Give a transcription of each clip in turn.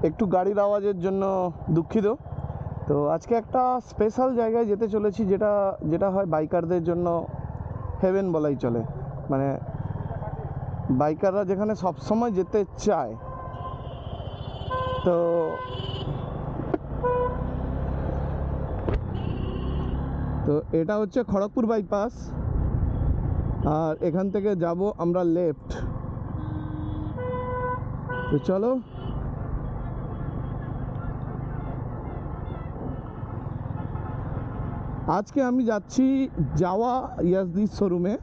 একটু গাড়ির আওয়াজের জন্য দুঃখিত। তো আজকে একটা স্পেশাল জায়গায় যেতে চলেছি, যেটা হয় বাইকারদের জন্য হেভেন বলাই চলে। মানে বাইকাররা যেখানে সবসময় যেতে চায়। তো এটা হচ্ছে খড়গপুর বাইপাস, আর এখান থেকে যাব আমরা লেফট। তো চলো, আজকে আমি যাচ্ছি যাওয়া ইয়াজদির শোরুমে।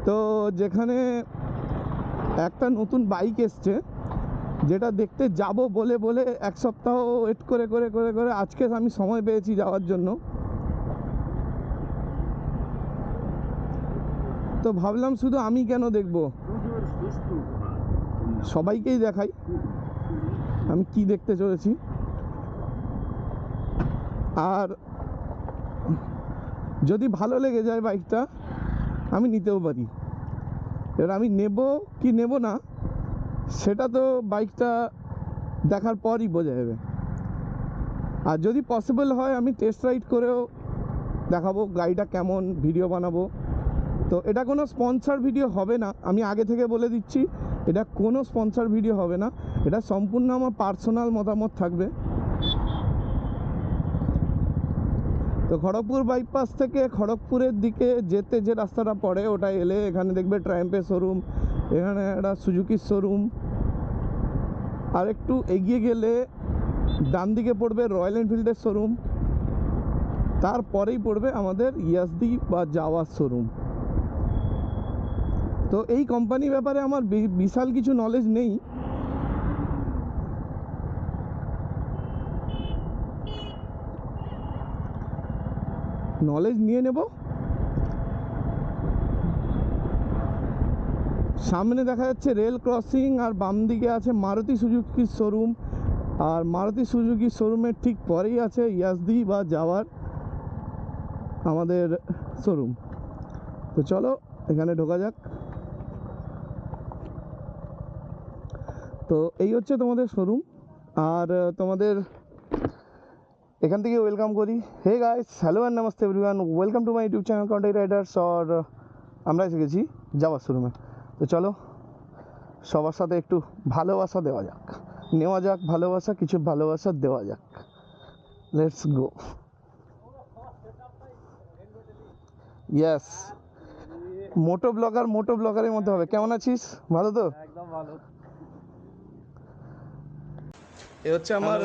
তো যেখানে একটা নতুন বাইক এসছে, যেটা দেখতে যাব বলে বলে এক সপ্তাহ ওয়েট করে করে করে করে আজকে আমি সময় পেয়েছি যাওয়ার জন্য। তো ভাবলাম শুধু আমি কেন দেখব, সবাইকেই দেখাই আমি কি দেখতে চলেছি। আর যদি ভালো লেগে যায় বাইকটা আমি নিতেও পারি। এবার আমি নেব কি নেব না সেটা তো বাইকটা দেখার পরই বোঝা যাবে। আর যদি পসিবল হয় আমি টেস্ট রাইড করেও দেখাবো গাড়িটা কেমন, ভিডিও বানাবো। তো এটা কোনো স্পন্সর ভিডিও হবে না, আমি আগে থেকে বলে দিচ্ছি। এটা কোনো স্পন্সর ভিডিও হবে না, এটা সম্পূর্ণ আমার পার্সোনাল মতামত থাকবে। তো খড়গপুর বাইপাস থেকে খড়গপুরের দিকে যেতে যে রাস্তাটা পড়ে ওটা এলে এখানে দেখবে ট্রায়াম্পের শোরুম, এখানে একটা সুজুকির শোরুম। আর একটু এগিয়ে গেলে ডান দিকে পড়বে রয়্যাল এনফিল্ডের শোরুম, তারপরেই পড়বে আমাদের ইয়াজদি বা জাওয়ার শোরুম। তো এই কোম্পানির ব্যাপারে আমার বিশাল কিছু নলেজ নেই, নলেজ নিয়ে নেব। সামনে দেখা যাচ্ছে রেল ক্রসিং, আর বাম দিকে আছে মারুতি সুজুকির শোরুম, আর মারুতি সুজুকির শোরুমের ঠিক পরেই আছে ইয়াজদি বা জাওয়ার আমাদের শোরুম। তো চলো এখানে ঢোকা যাক। তো এই হচ্ছে তোমাদের শোরুম, আর তোমাদের এখান থেকে ওয়েলকাম করি। Hey guys, hello and namaste everyone, welcome to my YouTube channel Content Riders. আর আমরা এসে গেছি যাওয়ার শোরুমে। তো চলো সবার সাথে একটু ভালোবাসা দেওয়া যাক, নেওয়া যাক ভালোবাসা, কিছু ভালোবাসা দেওয়া যাক। Let's go. ইয়েস, মোটো ব্লগারের মধ্যে হবে। কেমন আছিস? ভালো তো? একদম ভালো। এ হচ্ছে আমার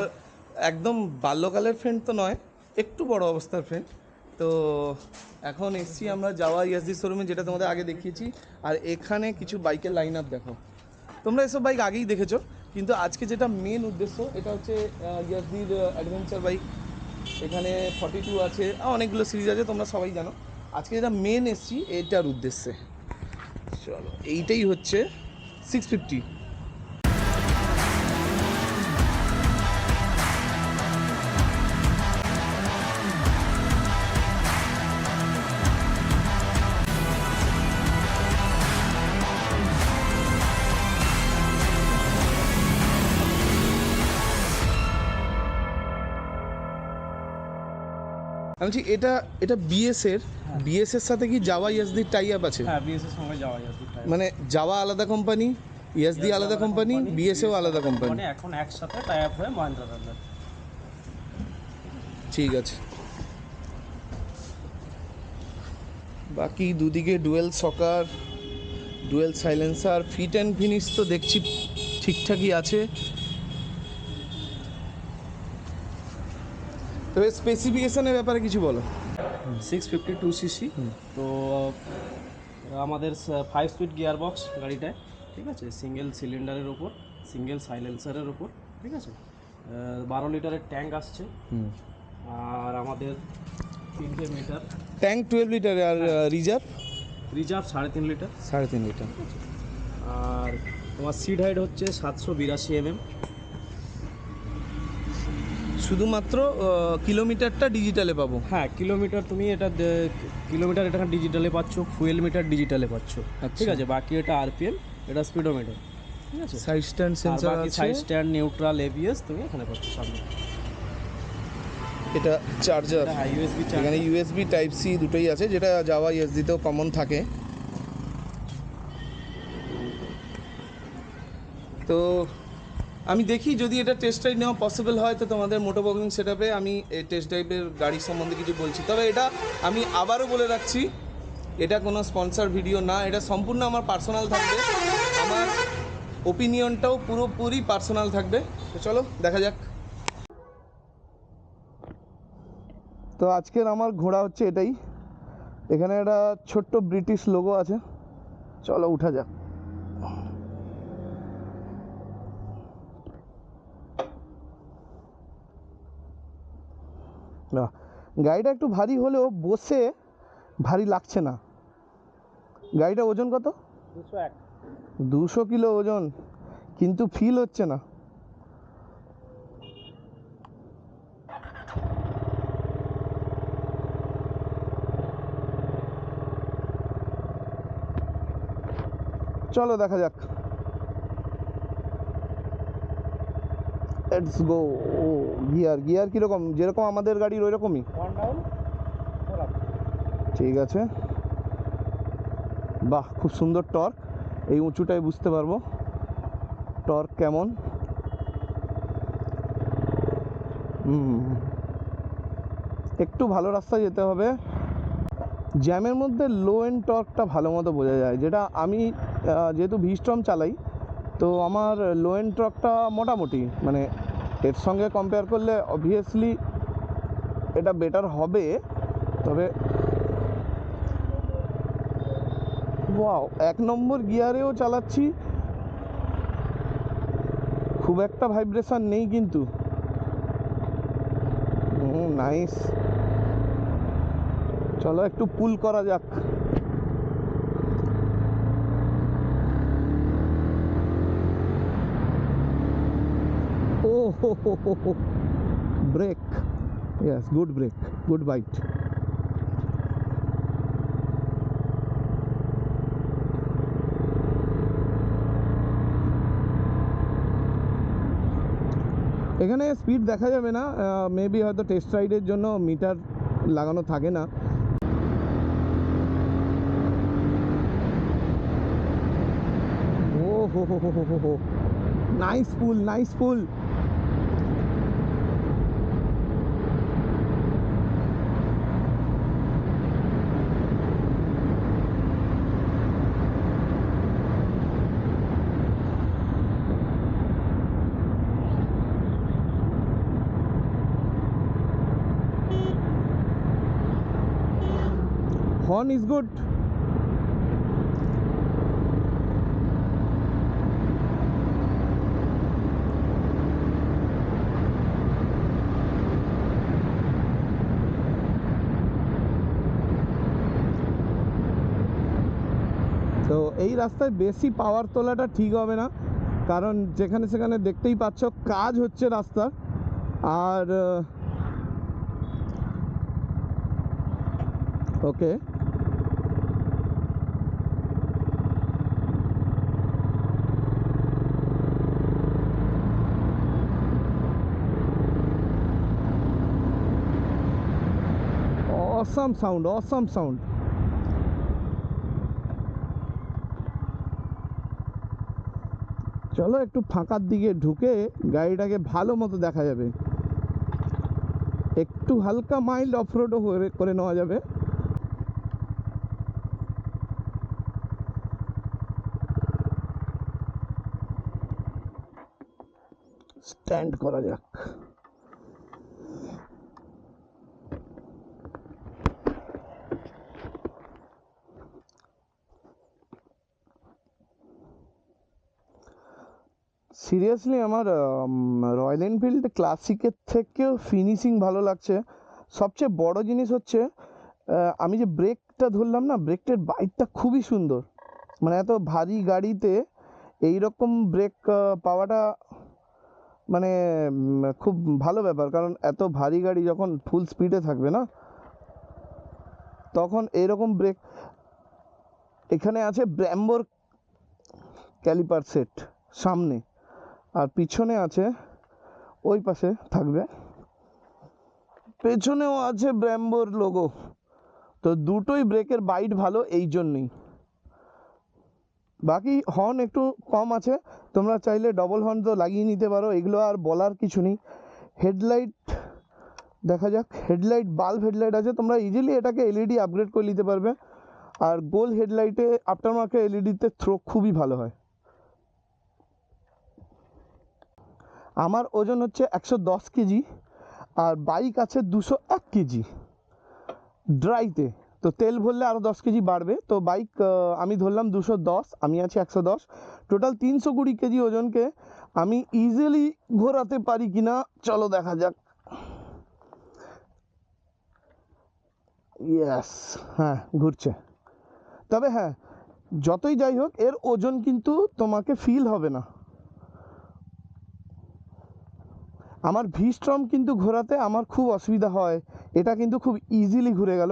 একদম বাল্যকালের ফ্রেন্ড তো নয়, একটু বড় অবস্থার ফ্রেন্ড। তো এখন এসছি আমরা যাওয়া ইয়াজদি শোরুমে, যেটা তোমাদের আগে দেখিয়েছি। আর এখানে কিছু বাইকের লাইন আপ দেখো, তোমরা এসব বাইক আগেই দেখেছো, কিন্তু আজকে যেটা মেন উদ্দেশ্য এটা হচ্ছে ইয়াজদির অ্যাডভেঞ্চার বাইক। এখানে 42 আছে, অনেকগুলো সিরিজ আছে, তোমরা সবাই জানো। আজকে যেটা মেন এসছি এটার উদ্দেশ্যে। চলো, এইটাই হচ্ছে 650। আমি বলছি এটা বিএস এর সাথে কি জাওয়া ইয়াজদির টাই আপ আছে? হ্যাঁ, বিএস এর সঙ্গে যাওয়া যাচ্ছে। মানে জাওয়া আলাদা কোম্পানি, ইয়াজদি আলাদা কোম্পানি, বিএসএও আলাদা কোম্পানি। এখন একসাথে টাই আপ হয়ে মহিন্দ্রা থাকবে। ঠিক আছে। বাকি দুদিকে dual shocker, dual silencer, fit and finish তো দেখছি ঠিকঠাকই আছে। তবে স্পেসিফিকেশনের ব্যাপারে কিছু বলো। 652 সিসি। তো আমাদের 5 স্পিড গিয়ার বক্স গাড়িটায়, ঠিক আছে। সিঙ্গেল সিলিন্ডারের ওপর, সিঙ্গেল সাইলেন্সারের ওপর, ঠিক আছে। 12 লিটারের ট্যাঙ্ক আসছে। আর আমাদের 3টে মিটার ট্যাঙ্ক 12 লিটার, আর রিজার্ভ 3.5 লিটার। 3.5 লিটার। আর তোমার সিট হাইট হচ্ছে 782 mm। শুধুমাত্র কিলোমিটারটা ডিজিটালে পাবো? হ্যাঁ, কিলোমিটার তুমি এটা ডিজিটালে পাচ্ছ, ফুয়েল মিটার ডিজিটালে পাচ্ছ, ঠিক আছে। বাকি এটা আরপিএম, এটা স্পিডোমিটার, ঠিক আছে। সাইড স্ট্যান্ড আর সেন্সর বাকি আছে, সাইড স্ট্যান্ড, নিউট্রাল, এবিএস তুমি এখানে পাচ্ছ সামনে। এটা চার্জার, এটা হাই ইউএসবি এখানে চার্জার। ইউএসবি টাইপ সি দুটোই আছে, যেটা যাওয়া ইউএসডিতেও কমন থাকে। তো আমি দেখি যদি এটা টেস্ট ড্রাইভ নেওয়া পসিবল হয় তো তোমাদের মোটো ব্লগিং সেটআপে আমি এই টেস্ট ড্রাইভের গাড়ির সম্বন্ধে কিছু বলছি। তবে এটা আমি আবারও বলে রাখছি, এটা কোনো স্পন্সর ভিডিও না, এটা সম্পূর্ণ আমার পার্সোনাল থাকবে, আমার ওপিনিয়নটাও পুরোপুরি পার্সোনাল থাকবে। তো চলো দেখা যাক। তো আজকের আমার ঘোড়া হচ্ছে এটাই, এখানে একটা ছোট্ট ব্রিটিশ লোগো আছে। চলো উঠা যাক। না, গাড়িটা একটু ভারী হলেও বসে ভারী লাগছে না। গাড়িটা ওজন কত? 201। 200 কিলো ওজন, কিন্তু ফিল হচ্ছে না। চলো দেখা যাক। Let's go. ও গিয়ার, গিয়ার কীরকম? যেরকম আমাদের গাড়ির ওই রকমই? 1 ডাউন 4 আপ। ঠিক আছে, বাহ খুব সুন্দর টর্ক, এই উঁচুটায় বুঝতে পারবো টর্ক কেমন। একটু ভালো রাস্তায় যেতে হবে, জ্যামের মধ্যে লো এন্ড টর্কটা ভালো মতো বোঝা যায়, যেটা আমি যেহেতু ভিস্ট্রম চালাই, তো আমার লো এন্ড টর্কটা মোটামুটি, মানে এর সঙ্গে কম্পেয়ার করলে অবভিয়াসলি এটা বেটার হবে। তবে ওয়াও, 1 নম্বর গিয়ারেও চালাচ্ছি, খুব একটা ভাইব্রেশন নেই কিন্তু। নাইস, চলো একটু পুল করা যাক। ও হো, brake, yes, good brake, good bite. এখানে স্পিড দেখা যাবে না, মেবি হয়তো টেস্ট রাইডের জন্য মিটার লাগানো থাকে না। ও হো, nice pool, nice pool. Horn is good. তো এই রাস্তায় বেশি পাওয়ার তোলাটা ঠিক হবে না, কারণ যেখানে সেখানে দেখতেই পাচ্ছ কাজ হচ্ছে রাস্তার। আর ওকে, অসাম সাউন্ড, অসাম সাউন্ড। চলো একটু ফাঁকার দিকে ঢুকে গাড়িটাকে ভালো মতো দেখা যাবে, একটু হালকা মাইল্ড অফরোডও করে নেওয়া যাবে। স্ট্যান্ড করা যাক। সিরিয়াসলি আমার রয়্যাল এনফিল্ড ক্লাসিকের থেকেও ফিনিশিং ভালো লাগছে। সবচেয়ে বড় জিনিস হচ্ছে আমি যে ব্রেকটা ধরলাম না, ব্রেকটার বাইটটা খুবই সুন্দর, মানে এত ভারী গাড়িতে এই রকম ব্রেক পাওয়াটা মানে খুব ভালো ব্যাপার, কারণ এত ভারী গাড়ি যখন ফুল স্পিডে থাকবে না, তখন এইরকম ব্রেক। এখানে আছে ব্র্যাম্বোর ক্যালিপার সেট, সামনে, আর পিছনে আছে ওই পাশে থাকবে, পেছনেও আছে ব্র্যাম্বোর লোগো। তো দুটোই ব্রেকের বাইট ভালো এই জন্যই। বাকি হর্ন একটু কম আছে, তোমরা চাইলে ডবল হর্ন তো লাগিয়ে নিতে পারো, এগুলো আর বলার কিছু নেই। হেডলাইট দেখা যাক, হেডলাইট বাল্ব হেডলাইট আছে, তোমরা ইজিলি এটাকে এলইডি আপগ্রেড করে নিতে পারবে। আর গোল হেডলাইটে আফটার মার্কেট এলইডিতে থ্রো খুবই ভালো হয়। আমার ওজন হচ্ছে 110 কেজি, আর বাইক আছে 201 কেজি ড্রাইতে। তো তেল ভরলে আরও 10 কেজি বাড়বে। তো বাইক আমি ধরলাম 210, আমি আছি 110, টোটাল 320 কেজি ওজনকে আমি ইজিলি ঘোরাতে পারি কিনা চলো দেখা যাক। ইয়েস, হ্যাঁ ঘুরছে। তবে হ্যাঁ, যতই যাই হোক এর ওজন কিন্তু তোমাকে ফিল হবে না। আমার ভি-স্ট্রম কিন্তু ঘোরাতে আমার খুব অসুবিধা হয়, এটা কিন্তু খুব ইজিলি ঘুরে গেল।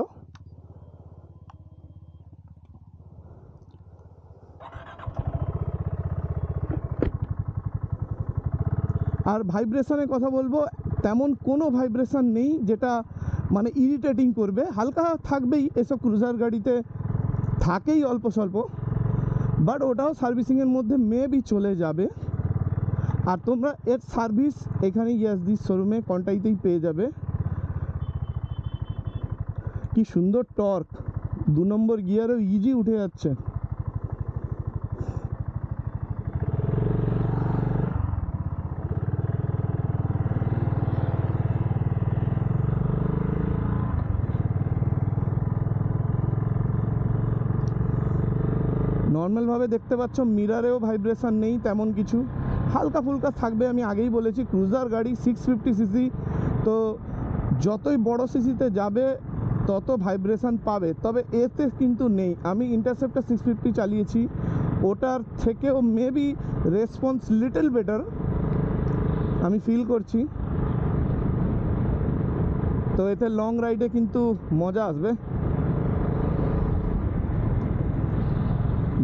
আর ভাইব্রেশনের কথা বলবো, তেমন কোনো ভাইব্রেশন নেই যেটা মানে ইরিটেটিং করবে। হালকা থাকবেই, এসব ক্রুজার গাড়িতে থাকেই অল্প স্বল্প, বাট ওটাও সার্ভিসিংয়ের মধ্যে মেবি চলে যাবে। আর তোমরা এর সার্ভিস এখানে ইয়াসদি শোরুমে কন্টাইতেই পেয়ে যাবে। কি সুন্দর টর্ক, 2 নম্বর গিয়ারেও ইজি উঠে যাচ্ছে। নর্মালভাবে দেখতে পাচ্ছ মিরারেও ভাইব্রেশন নেই তেমন কিছু, হালকা ফুলকা থাকবে। আমি আগেই বলেছি ক্রুজার গাড়ি 650 সিসি, তো যতই বড় সিসিতে যাবে তত ভাইব্রেশন পাবে, তবে এতে কিন্তু নেই। আমি ইন্টারসেপ্টার 650 চালিয়েছি, ওটার থেকেও মেবি রেসপন্স লিটল বেটার আমি ফিল করছি। তো এতে লং রাইডে কিন্তু মজা আসবে।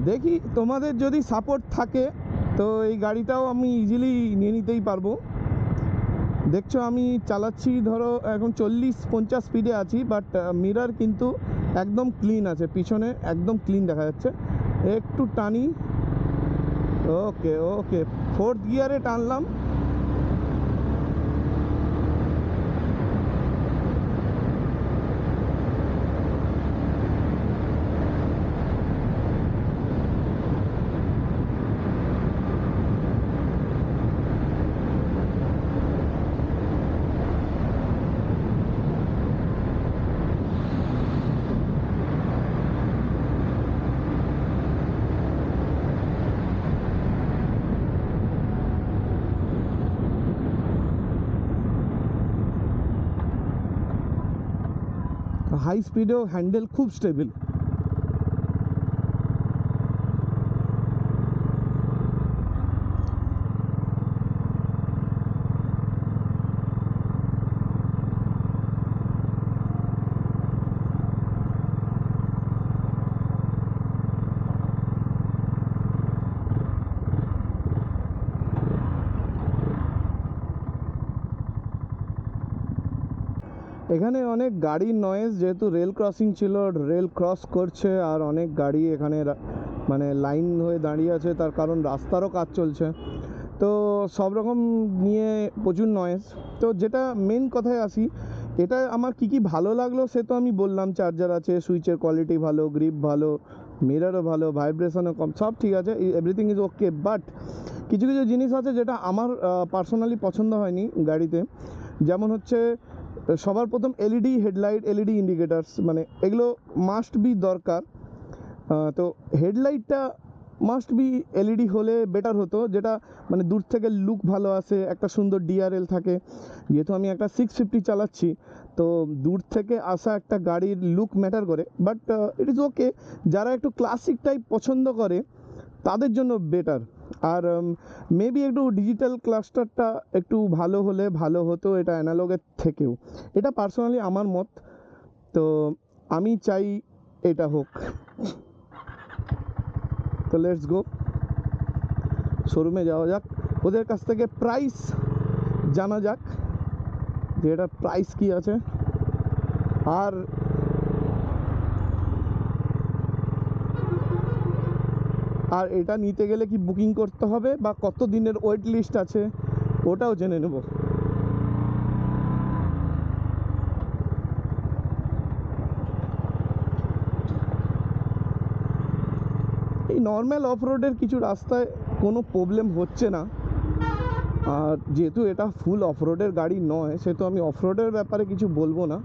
দেখি তোমাদের যদি সাপোর্ট থাকে তো এই গাড়িটাও আমি ইজিলি নিয়ে নিতেই পারবো। দেখছো আমি চালাচ্ছি ধরো এখন 40-50 স্পিডে আছি, বাট মিরর কিন্তু একদম ক্লিন আছে, পিছনে একদম ক্লিন দেখা যাচ্ছে। একটু টানি, ওকে ওকে, 4th গিয়ারে টানলাম। হাই স্পিডেও হ্যান্ডেল খুব স্টেবল। এখানে অনেক গাড়ির নয়েজ, যেহেতু রেল ক্রসিং ছিল, রেল ক্রস করছে, আর অনেক গাড়ি এখানে মানে লাইন হয়ে দাঁড়িয়ে আছে, তার কারণ রাস্তারও কাজ চলছে। তো সব রকম নিয়ে প্রচুর নয়েজ। তো যেটা মেন কথায় আসি, এটা আমার কি কি ভালো লাগলো সে তো আমি বললাম, চার্জার আছে, সুইচের কোয়ালিটি ভালো, গ্রিপ ভালো, মিররও ভালো, ভাইব্রেশনও কম, সব ঠিক আছে, এভরিথিং ইজ ওকে। বাট কিছু কিছু জিনিস আছে যেটা আমার পার্সোনালি পছন্দ হয়নি গাড়িতে। যেমন হচ্ছে সবার প্রথম এলইডি হেডলাইট, এলইডি ইন্ডিকেটার্স, মানে এগুলো মাস্ট বি দরকার। তো হেডলাইটটা মাস্ট বি এলইডি হলে বেটার হতো, যেটা মানে দূর থেকে লুক ভালো আসে, একটা সুন্দর ডিআরএল থাকে। যেহেতু আমি একটা 650 চালাচ্ছি, তো দূর থেকে আসা একটা গাড়ির লুক ম্যাটার করে। বাট ইট ইজ ওকে, যারা একটু ক্লাসিক টাইপ পছন্দ করে তাদের জন্য বেটার। আর মেবি একটু ডিজিটাল ক্লাস্টারটা একটু ভালো হলে ভালো হতো, এটা অ্যানালগের থেকেও। এটা পার্সোনালি আমার মত, তো আমি চাই এটা হোক। তো লেটস গো। শোরুমে যাওয়া যাক, ওদের কাছ থেকে প্রাইস জানা যাক যে এটার প্রাইস কী আছে। আর এটা নিতে গেলে কি বুকিং করতে হবে বা কত দিনের ওয়েট লিস্ট আছে ওটাও জেনে নেব। এই নর্মাল অফ রোডের কিছু রাস্তায় কোনো প্রবলেম হচ্ছে না, আর যেহেতু এটা ফুল অফ রোডের গাড়ি নয় সেহেতু আমি অফ রোডের ব্যাপারে কিছু বলবো না।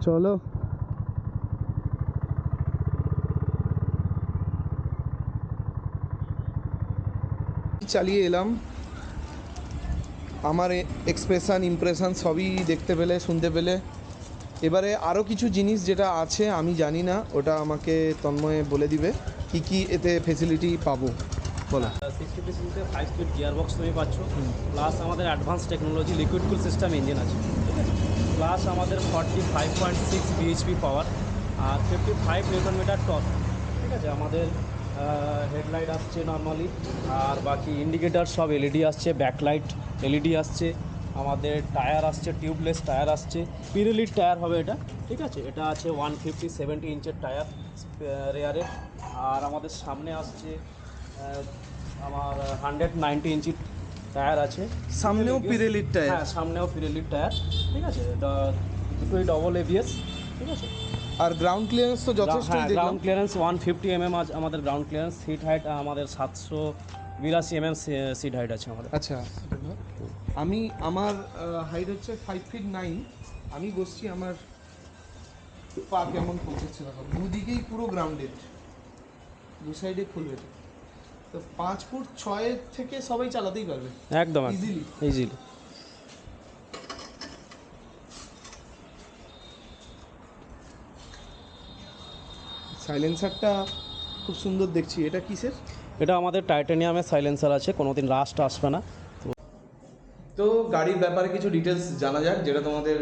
চলো চালিয়ে এলাম, আমার এক্সপ্রেশন ইমপ্রেশন সবই দেখতে পেলে শুনতে পেলে। এবারে আরও কিছু জিনিস যেটা আছে আমি জানি না, ওটা আমাকে তন্ময় বলে দিবে কি কি এতে ফেসিলিটি পাবো। বলো। 60 সিসিতে 5 স্পিড গিয়ার বক্স তুমি পাচ্ছ, প্লাস আমাদের অ্যাডভান্স টেকনোলজি লিকুইড কুল সিস্টেম ইঞ্জিন আছে, ঠিক আছে। প্লাস আমাদের 45.6 বিএইচপি পাওয়ার আর 55 নিউটন মিটার টর্ক, ঠিক আছে। আমাদের হেডলাইট আসছে নর্মালি, আর বাকি ইন্ডিকেটার সব এলইডি আসছে, ব্যাকলাইট এলইডি আসছে। আমাদের টায়ার আসছে টিউবলেস টায়ার আসছে, পিরেলিড টায়ার হবে এটা, ঠিক আছে। এটা আছে 150-70 ইঞ্চের টায়ার রেয়ারের। আর আমাদের সামনে আসছে আমার 190 ইঞ্চি টায়ার আছে, সামনেও পিরেলিড টায়ার? হ্যাঁ, সামনেও পিরেলিড টায়ার, ঠিক আছে। এটা দুটোই ডবল এবিএস, ঠিক আছে। আর গ্রাউন্ড ক্লিয়ারেন্স তো যথেষ্ট দেখলাম। গ্রাউন্ড ক্লিয়ারেন্স 150 আছে আমাদের গ্রাউন্ড ক্লিয়ারেন্স। সিট হাইট আমাদের 782 সিট হাইট আছে আমাদের। আচ্ছা, আমার হাইট হচ্ছে 5 ফিট 9, আমি বসছি, আমার পা কেমন পৌঁছেছে দেখো, দুদিকেই পুরো গ্রাউন্ডেড, দু সাইডে খুলবে, তো 5 ফুট 6 থেকে সবাই চালাতেই পারবে একদম ইজিলি। সাইলেন্সারটা খুব সুন্দর দেখছি, এটা কিসের? এটা আমাদের টাইটানিয়ামের সাইলেন্সার আছে, কোনোদিন রাস্ট আসবে না। তো গাড়ির ব্যাপারে কিছু ডিটেলস জানা যাক, যেটা তোমাদের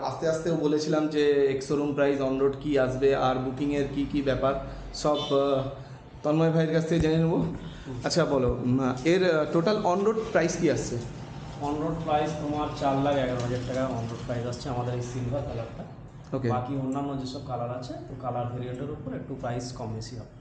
আস্তে আস্তেও বলেছিলাম যে ex showroom price, on road কী আসবে আর বুকিংয়ের কী কী ব্যাপার সব তন্ময় ভাইয়ের কাছ থেকে জেনে নেবো। আচ্ছা বলো, এর টোটাল অন রোড প্রাইস কী আসছে? অন রোড প্রাইস তোমার 4,11,000 টাকা অন রোড প্রাইস আসছে আমাদের এই সিলভার কালারটা। ওকে। বাকি অন্যান্য যেসব কালার আছে, তো কালার ভেরিয়েন্টের উপর একটু প্রাইস কম বেশি হবে।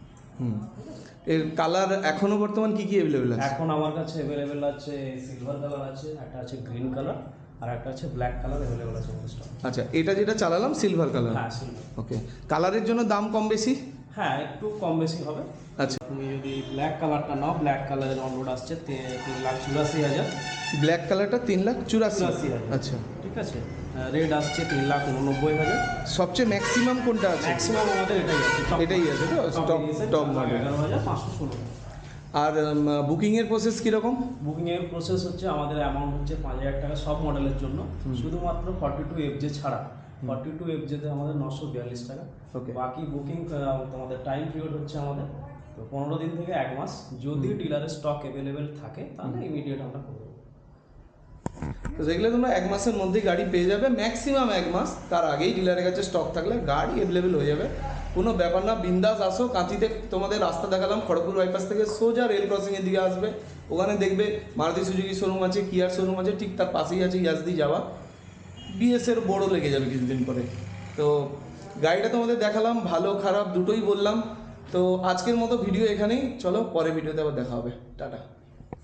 এর কালার এখনও বর্তমান কী কী অ্যাভেলেবেল আছে? এখন আমার কাছে অ্যাভেলেবেল আছে সিলভার কালার আছে, একটা আছে গ্রিন কালার, আর একটা আছে ব্ল্যাক কালার অ্যাভেলেবেল আছে আমাদের স্টক। আচ্ছা, এটা যেটা চালালাম সিলভার কালার? হ্যাঁ, সিলভার। ওকে, কালারের জন্য দাম কম বেশি? হ্যাঁ, একটু কম বেশি হবে। আচ্ছা, তুমি যদি ব্ল্যাক কালারটা নাও, ব্ল্যাক কালারের অন রোড আসছে 3,84,000। ব্ল্যাক কালারটা 3,84,000? 84,000, আচ্ছা, ঠিক আছে। রেড আসছে 3,89,000। সবচেয়ে ম্যাক্সিমাম কোনটা আছে? ম্যাক্সিমাম আমাদের এটাই আছে তো, টপ মডেল। 11,516। আর বুকিংয়ের প্রসেস কীরকম? বুকিংয়ের প্রসেস হচ্ছে আমাদের অ্যামাউন্ট হচ্ছে 5,000 টাকা সব মডেলের জন্য, শুধুমাত্র 42FJ ছাড়া। 42FJতে আমাদের 942 টাকা। ওকে। বাকি বুকিং তোমাদের টাইম পিরিয়ড হচ্ছে আমাদের তো 15 দিন থেকে 1 মাস। যদি ডিলারের স্টক অ্যাভেলেবেল থাকে তাহলে ইমিডিয়েট আমরা করে দেবো। তো দেখলে তোমরা 1 মাসের মধ্যেই গাড়ি পেয়ে যাবে, ম্যাক্সিমাম 1 মাস, তার আগেই ডিলারের কাছে স্টক থাকলে গাড়ি অ্যাভেলেবেল হয়ে যাবে, কোনো ব্যাপার না। বিন্দাস আসো, কাঁথিতে তোমাদের রাস্তা দেখালাম, খড়গপুর বাইপাস থেকে সোজা রেল ক্রসিংয়ের দিকে আসবে, ওখানে দেখবে মারুতি সুজুকি শোরুম আছে, কিয়ার শোরুম আছে, ঠিক তার পাশেই আছে ইয়াজদি যাওয়া, বিএসের বড় লেগে যাবে কিছুদিন পরে। তো গাড়িটা তোমাদের দেখালাম, ভালো খারাপ দুটোই বললাম। তো আজকের মতো ভিডিও এখানেই, চলো পরে ভিডিওতে আবার দেখা হবে, টাটা।